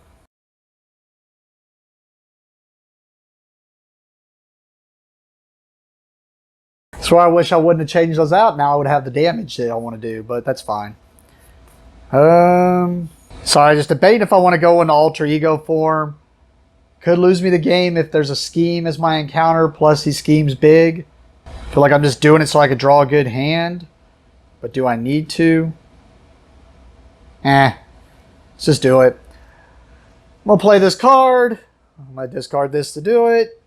that's why I wish I wouldn't have changed those out. Now I would have the damage that I want to do, but that's fine. Sorry, just debating if I want to go into alter ego form. Could lose me the game if there's a scheme as my encounter, plus he schemes big. Feel like I'm just doing it so I could draw a good hand. But do I need to? Let's just do it. I'm going to play this card. I'm going to discard this to do it.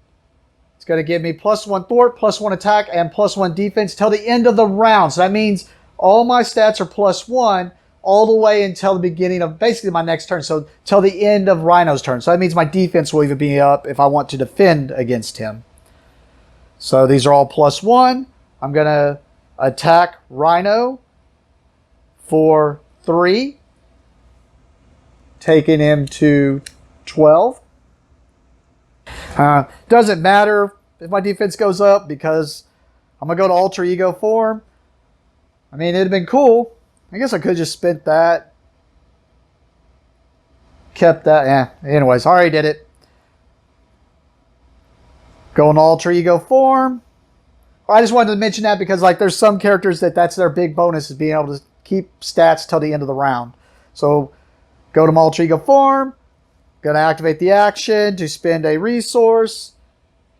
It's going to give me +1 thwart, +1 attack, and +1 defense till the end of the round. So that means all my stats are +1 all the way until the beginning of basically my next turn. So till the end of Rhino's turn. So that means my defense will even be up if I want to defend against him. So these are all +1. I'm going to attack Rhino for 3. Taking him to 12. Doesn't matter if my defense goes up because I'm going to go to alter ego form. I mean, it'd have been cool. I guess I could have just spent that. Kept that. Yeah. Anyways, I already did it. Going to alter ego form. I just wanted to mention that because like there's some characters that's their big bonus is being able to keep stats till the end of the round. So go to alter ego form. Going to activate the action to spend a resource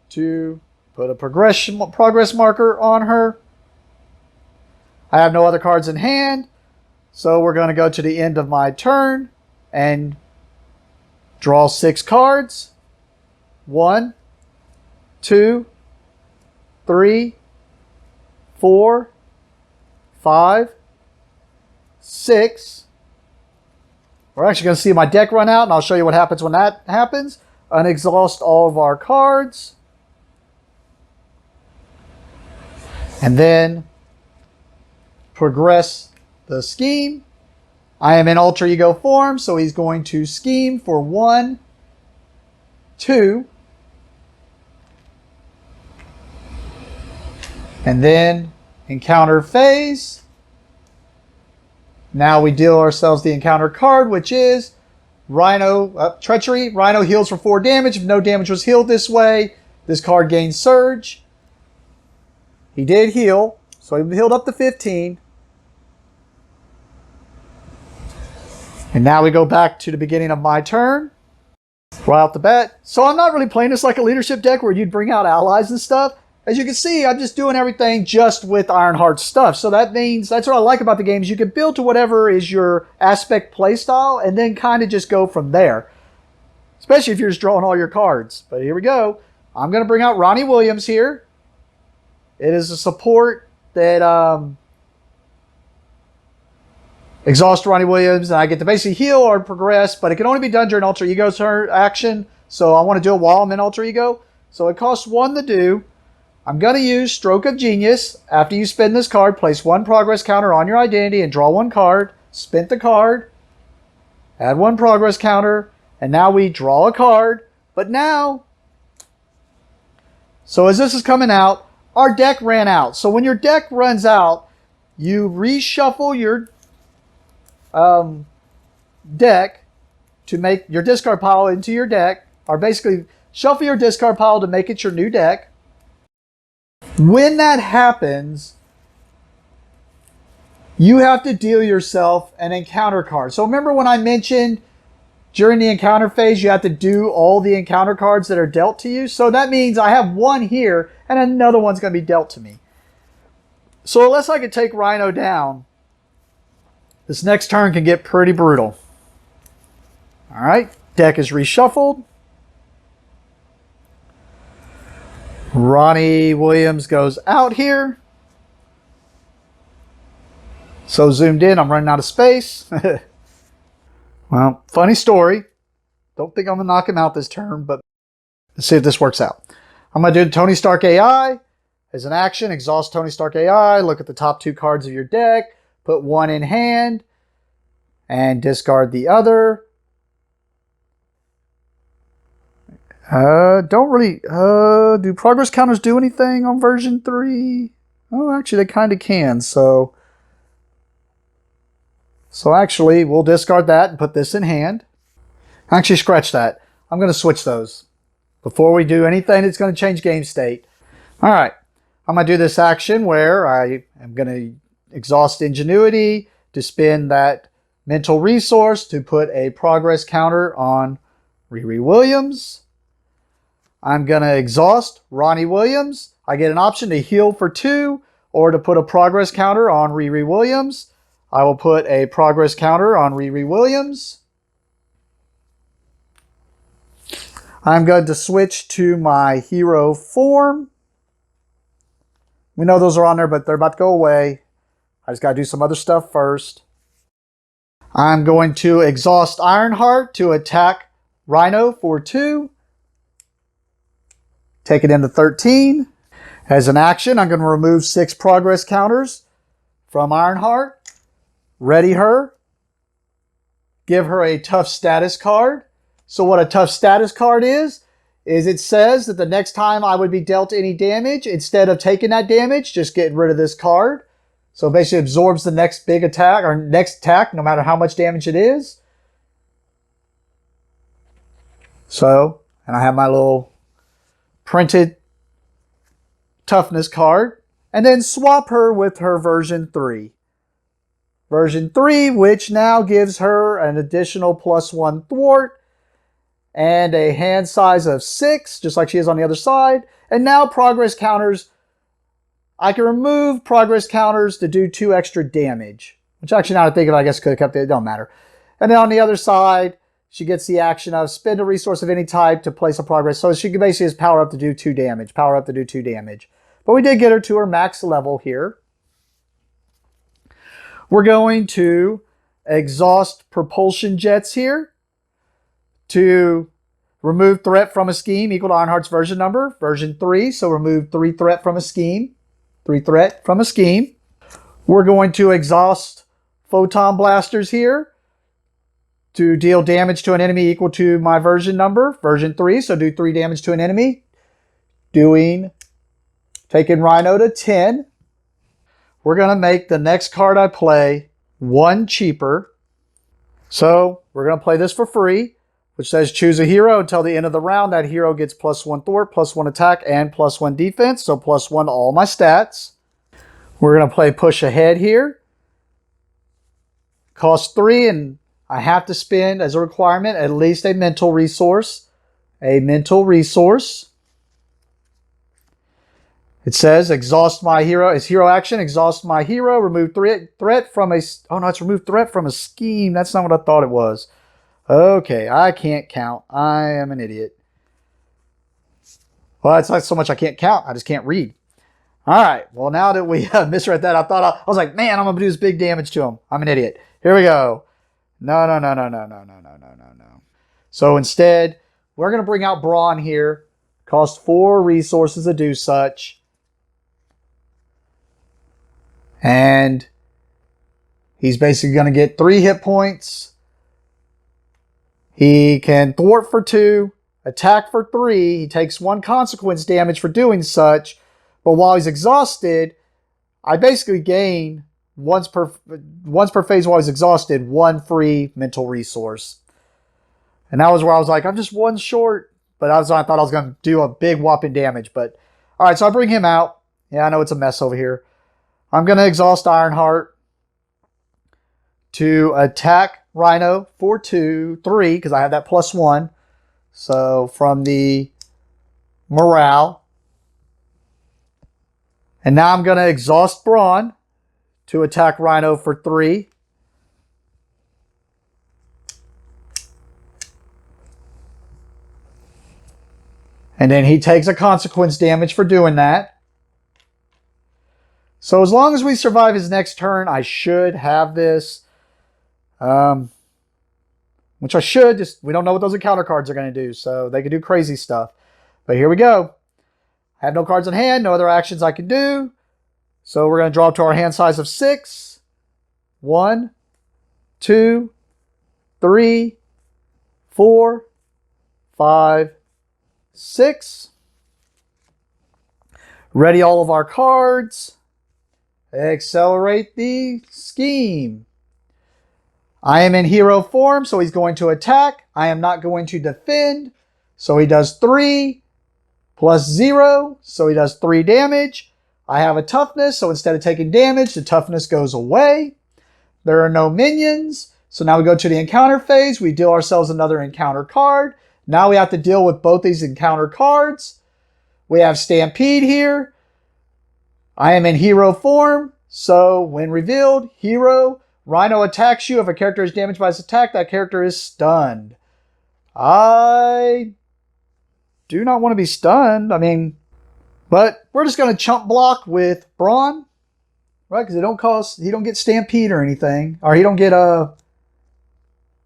to put a progress marker on her. I have no other cards in hand. So we're going to go to the end of my turn and draw 6 cards. 1, 2, 3, 4, 5, 6. We're actually going to see my deck run out, and I'll show you what happens when that happens. Unexhaust all of our cards. And then progress the scheme. I am in alter ego form, so he's going to scheme for 1, 2, and then encounter phase. Now we deal ourselves the encounter card, which is Rhino, Treachery. Rhino heals for 4 damage. If no damage was healed this way, this card gains Surge. He did heal, so he healed up to 15. And now we go back to the beginning of my turn. Right off the bat. So I'm not really playing this like a leadership deck where you'd bring out allies and stuff. As you can see, I'm just doing everything just with Ironheart stuff. So that means, that's what I like about the game, is you can build to whatever is your aspect playstyle and then kind of just go from there. Especially if you're just drawing all your cards. But here we go. I'm going to bring out Ronnie Williams here. It is a support that exhaust Ronnie Williams, and I get to basically heal or progress, but it can only be done during Alter Ego's turn action. So I want to do it while I'm in Alter Ego. So it costs 1 to do. I'm going to use Stroke of Genius. After you spend this card, place 1 progress counter on your identity and draw 1 card. Spent the card. Add 1 progress counter. And now we draw a card. But now, so as this is coming out, our deck ran out. So when your deck runs out, you reshuffle your deck to make your discard pile into your deck, or basically shuffle your discard pile to make it your new deck. When that happens, you have to deal yourself an encounter card. So remember when I mentioned during the encounter phase, you have to do all the encounter cards that are dealt to you? So that means I have one here, and another one's going to be dealt to me. So unless I could take Rhino down, this next turn can get pretty brutal. All right, deck is reshuffled. Ronnie Williams goes out here. So zoomed in, I'm running out of space. Well, funny story. Don't think I'm going to knock him out this turn, but let's see if this works out. I'm going to do Tony Stark AI. As an action, exhaust Tony Stark AI. Look at the top 2 cards of your deck. Put one in hand. And discard the other. Don't really... do progress counters do anything on version 3? Oh, actually, they kind of can, so... So actually, we'll discard that and put this in hand. Actually, scratch that. I'm going to switch those. Before we do anything that's going to change game state. All right. I'm going to do this action where I am going to exhaust Ingenuity to spend that mental resource to put a progress counter on Riri Williams. I'm going to exhaust Ronnie Williams. I get an option to heal for 2 or to put a progress counter on Riri Williams. I will put a progress counter on Riri Williams. I'm going to switch to my hero form. We know those are on there, but they're about to go away. I just got to do some other stuff first. I'm going to exhaust Ironheart to attack Rhino for 2. Take it into 13. As an action, I'm going to remove 6 progress counters from Ironheart. Ready her. Give her a tough status card. So what a tough status card is it says that the next time I would be dealt any damage, instead of taking that damage, just getting rid of this card. So basically absorbs the next big attack, or next attack, no matter how much damage it is. So, and I have my little printed toughness card. And then swap her with her version 3. Version 3, which now gives her an additional +1 thwart and a hand size of 6, just like she is on the other side. And now progress counters, I can remove progress counters to do 2 extra damage, which actually, now that I think of it, I guess could have kept it, don't matter. And then on the other side, she gets the action of spend a resource of any type to place a progress. So she can basically just power up to do 2 damage, power up to do 2 damage. But we did get her to her max level here. We're going to exhaust propulsion jets here to remove threat from a scheme equal to Ironheart's version number, version 3. So remove 3 threat from a scheme. 3 threat from a scheme. We're going to exhaust photon blasters here to deal damage to an enemy equal to my version number, version 3. So do 3 damage to an enemy. Taking Rhino to 10. We're going to make the next card I play 1 cheaper. So we're going to play this for free, which says choose a hero until the end of the round. That hero gets +1 thwart, +1 attack, and +1 defense. So +1 to all my stats. We're going to play push ahead here. Cost 3, and I have to spend as a requirement at least a mental resource. A mental resource. It says exhaust my hero. It's hero action. Exhaust my hero. Remove threat from a... Oh no, it's remove threat from a scheme. That's not what I thought it was. Okay, I can't count. I am an idiot. Well, it's not so much I can't count. I just can't read. All right. Well, now that we misread that, I was like, man, I'm going to do this big damage to him. I'm an idiot. Here we go. No. So instead, we're going to bring out Brawn here. Cost 4 resources to do such. And he's basically going to get 3 hit points. He can thwart for 2, attack for 3. He takes 1 consequence damage for doing such. But while he's exhausted, I basically gain once per phase while he's exhausted, 1 free mental resource. And that was where I was like, I'm just 1 short. But I thought I was going to do a big whopping damage. But all right, so I bring him out. Yeah, I know it's a mess over here. I'm going to exhaust Ironheart to attack Rhino for 3, because I have that +1. So from the morale. And now I'm going to exhaust Brawn to attack Rhino for 3. And then he takes a consequence damage for doing that. So as long as we survive his next turn, I should have this. Which I should. Just we don't know what those encounter cards are going to do. So they could do crazy stuff. But here we go. I have no cards in hand. No other actions I can do. So we're going to draw up to our hand size of 6. 1, 2, 3, 4, 5, 6. Ready all of our cards. Accelerate the scheme. I am in hero form, so he's going to attack. I am not going to defend. So he does 3 plus 0. So he does 3 damage. I have a toughness, so instead of taking damage, the toughness goes away. There are no minions. So now we go to the encounter phase. We deal ourselves another encounter card. Now we have to deal with both these encounter cards. We have Stampede here. I am in hero form. So when revealed, hero, Rhino attacks you. If a character is damaged by his attack, that character is stunned. I do not want to be stunned. I mean, but we're just going to chump block with Brawn. Right, because he don't get Stampede or anything. Or he don't get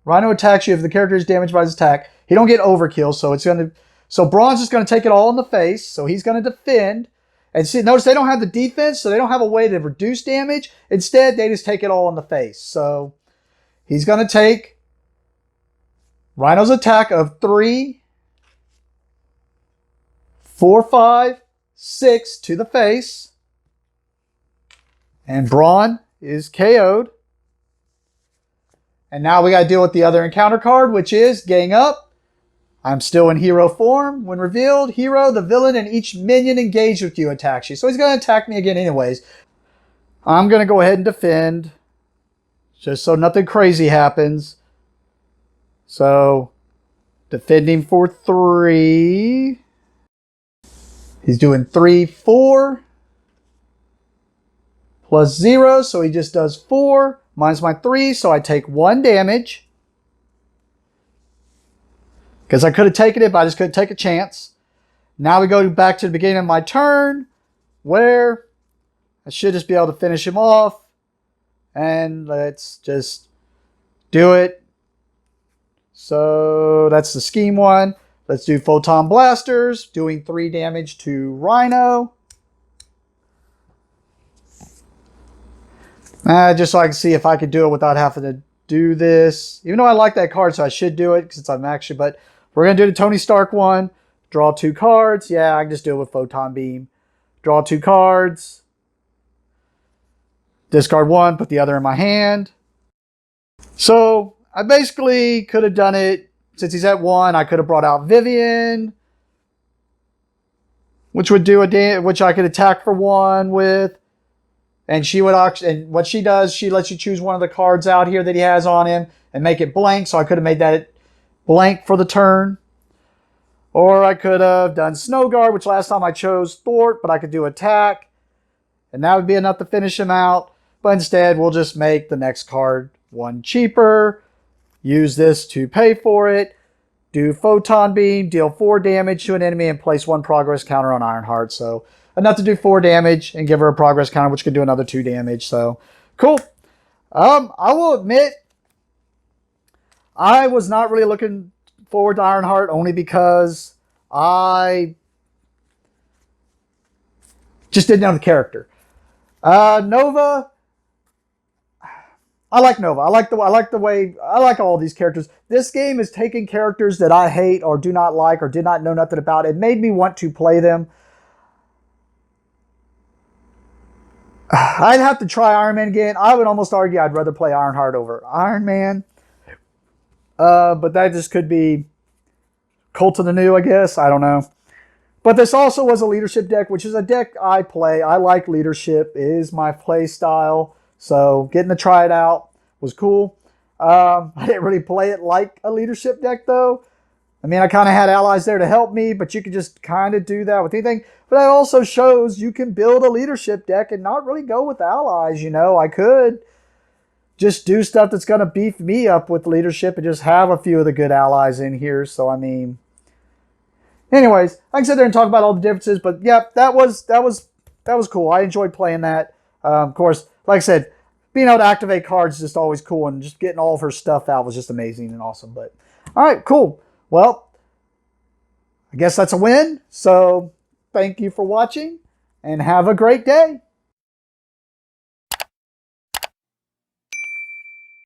Rhino attacks you if the character is damaged by his attack. He don't get overkill, so Brawn's just gonna take it all in the face. So he's gonna defend. And see, notice they don't have the defense, so they don't have a way to reduce damage. Instead, they just take it all in the face. So he's gonna take Rhino's attack of 3, 4, 5, 6 to the face. And Brawn is KO'd. And now we got to deal with the other encounter card, which is Gang Up. I'm still in hero form. When revealed, hero, the villain, and each minion engaged with you attacks you. So he's going to attack me again anyways. I'm going to go ahead and defend, just so nothing crazy happens. So, defending for 3. He's doing 3, 4. Plus 0, so he just does 4. Minus my 3, so I take 1 damage. Because I could have taken it, but I just couldn't take a chance. Now we go back to the beginning of my turn, where I should just be able to finish him off. And let's just do it. So that's the scheme one. Let's do Photon Blasters, doing 3 damage to Rhino. Just so I can see if I could do it without having to do this. Even though I like that card, so I should do it since I'm actually... But we're going to do the Tony Stark one. Draw 2 cards. Yeah, I can just do it with Photon Beam. Draw 2 cards. Discard 1, put the other in my hand. So I basically could have done it. Since he's at 1, I could have brought out Vivian, which would do which I could attack for 1 with. And she would and what she does, she lets you choose one of the cards out here that he has on him and make it blank. So I could have made that blank for the turn. Or I could have done Snow Guard, which last time I chose Thwart, but I could do attack. And that would be enough to finish him out. But instead, we'll just make the next card 1 cheaper. Use this to pay for it. Do Photon Beam, deal 4 damage to an enemy, and place 1 progress counter on Ironheart. So enough to do 4 damage and give her a progress counter, which could do another 2 damage. So cool. I will admit, I was not really looking forward to Ironheart, only because I just didn't know the character. Nova, I like Nova. I like all these characters. This game is taking characters that I hate or do not like or did not know nothing about. It made me want to play them. I'd have to try Iron Man again. I would almost argue I'd rather play Ironheart over Iron Man. But that just could be Cult of the New, I guess. I don't know. But this also was a leadership deck, which is a deck I play. I like leadership. It is my play style. So getting to try it out was cool. I didn't really play it like a leadership deck, though. I mean, I kind of had allies there to help me, but you could just kind of do that with anything. But that also shows you can build a leadership deck and not really go with allies. You know, I could just do stuff that's going to beef me up with leadership and just have a few of the good allies in here. So, I mean, anyways, I can sit there and talk about all the differences, but yeah, that was cool. I enjoyed playing that. Of course, like I said, being able to activate cards is just always cool, and just getting all of her stuff out was just amazing and awesome. But all right, cool. Well, I guess that's a win. So thank you for watching, and have a great day.